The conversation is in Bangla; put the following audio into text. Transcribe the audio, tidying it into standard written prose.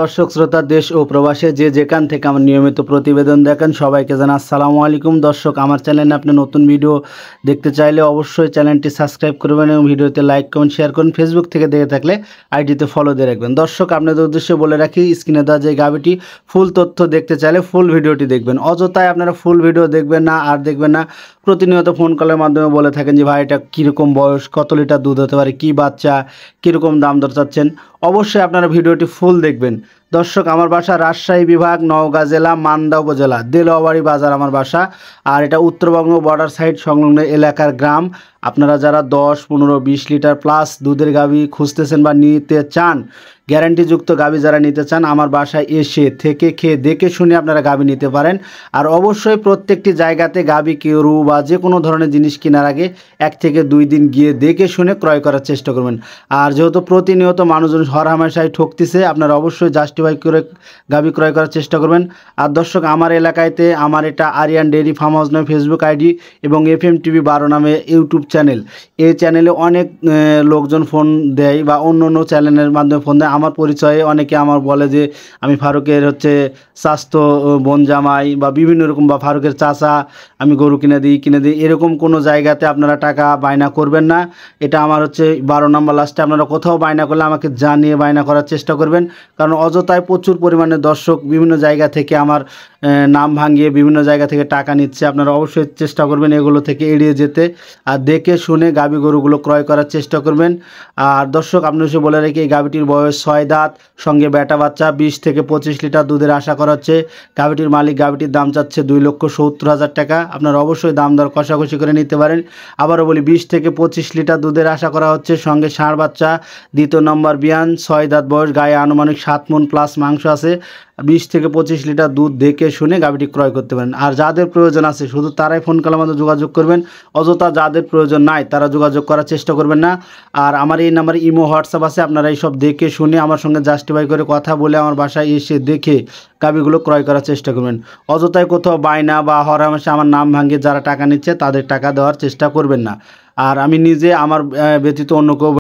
দর্শক শ্রোতা দেশ ও প্রবাসে যে যেখান থেকে আমার নিয়মিত প্রতিবেদন দেখেন সবাইকে জানাই আসসালামু আলাইকুম। দর্শক, আমার চ্যানেলে আপনি নতুন ভিডিও দেখতে চাইলে অবশ্যই চ্যানেলটি সাবস্ক্রাইব করবেন এবং ভিডিওতে লাইক কমেন্ট শেয়ার করুন। ফেসবুক থেকে দেখে থাকলে আইডিতে ফলো দিয়ে রাখবেন। দর্শক, আপনাদের উদ্দেশ্যে বলে রাখি, স্ক্রিনে দেওয়া যে গাবিটি ফুল তথ্য দেখতে চাইলে ফুল ভিডিওটি দেখবেন। অযথায় আপনারা ফুল ভিডিও দেখবেন না আর দেখবেন না। প্রতিনিয়ত ফোন কলের মাধ্যমে বলে থাকেন যে ভাই এটা কীরকম বয়স, কত লিটার দুধ হতে পারে, কী বাচ্চা, কীরকম দাম দর চাচ্ছেন। অবশ্যই আপনারা ভিডিওটি ফুল দেখবেন। দর্শক, আমার বাসা রাজশাহী বিভাগ, নওগাঁ জেলা, মান্দা উপজেলা, দেলোয়াবাড়ি বাজার আমার বাসা। আর এটা উত্তরবঙ্গ বর্ডার সাইড সংলগ্ন এলাকার গ্রাম। আপনারা যারা 10, 15, 20 লিটার প্লাস দুধের গাভী খুঁজতেছেন বা নিতে চান, গ্যারান্টিযুক্ত গাভী যারা নিতে চান, আমার বাসায় এসে থেকে খেয়ে দেখে শুনে আপনারা গাভী নিতে পারেন। আর অবশ্যই প্রত্যেকটি জায়গাতে গাভী গরু বা যে কোনো ধরনের জিনিস কেনার আগে 1 থেকে 2 দিন গিয়ে দেখে শুনে ক্রয় করার চেষ্টা করবেন। আর যেহেতু প্রতিনিয়ত মানুষজন হরহামেশাই ঠকতেছে, আপনারা অবশ্যই জাস্টিফাই করে গাভী ক্রয় করার চেষ্টা করবেন। আর দর্শক, আমার এলাকাতে আমার এটা আরিয়ান ডেইরি ফার্ম হাউস নামে ফেসবুক আইডি এবং FM TV 12 নামে ইউটিউব চ্যানেল। এই চ্যানেলে অনেক লোকজন ফোন দেয় বা অন্য অন্য চ্যানেলের মাধ্যমে ফোন দেয়। আমার পরিচয়ে অনেকে আমার বলে যে আমি ফারুকের স্বাস্থ্য বোন জামাই বা বিভিন্ন রকম, বা ফারুকের চাচা, আমি গরু কিনে দিই। এরকম কোনো জায়গাতে আপনারা টাকা বায়না করবেন না। এটা আমার 12 নম্বর লাস্টে। আপনারা কোথাও বায়না করলে আমাকে জানিয়ে বায়না করার চেষ্টা করবেন, কারণ অযথায় প্রচুর পরিমাণে দর্শক বিভিন্ন জায়গা থেকে আমার নাম ভাঙিয়ে বিভিন্ন জায়গা থেকে টাকা নিচ্ছে। আপনারা অবশ্যই চেষ্টা করবেন এগুলো থেকে এড়িয়ে যেতে, আর দেখে শুনে গাভী গরুগুলো ক্রয় করার চেষ্টা করবেন। আর দর্শক, আপনাদের বলে রাখি, এই গাভীটির বয়স 6 দাঁত, সঙ্গে বেটা বাচ্চা, 20 থেকে 25 লিটার দুধের আশা করা হচ্ছে। গাভীটির মালিক গাভীটির দাম চাচ্ছে 2,70,000 টাকা। আপনারা অবশ্যই দাম দর কষাকষি করে নিতে পারেন। আবারও বলি, 20 থেকে 25 লিটার দুধের আশা করা হচ্ছে, সঙ্গে ষাঁড় বাচ্চা, দ্বিতীয় নম্বর বিয়ান, 6 দাঁত বয়স, গায়ে আনুমানিক 7 মণ প্লাস মাংস আছে। 20 থেকে 25 লিটার দুধ দেখে শুনে গাভীটি ক্রয় করতে পারেন। আর যাদের প্রয়োজন আছে শুধু তারাই ফোন কলের মাধ্যমে যোগাযোগ করবেন। অযথা যাদের প্রয়োজন নাই তারা যোগাযোগ করার চেষ্টা করবেন না। আর আমার এই নাম্বারে ইমো, হোয়াটসঅ্যাপ আছে। আপনারা এইসব দেখে শুনে আমার সঙ্গে জাস্টিফাই করে কথা বলে আমার বাসায় এসে দেখে গাভীগুলো ক্রয় করার চেষ্টা করবেন। অযথায় কোথাও বায়না বা হরহামেশা আমার নাম ভাঙিয়ে যারা টাকা নিচ্ছে তাদের টাকা দেওয়ার চেষ্টা করবেন না। আর আমি নিজে, আমার ব্যতীত অন্য কেউ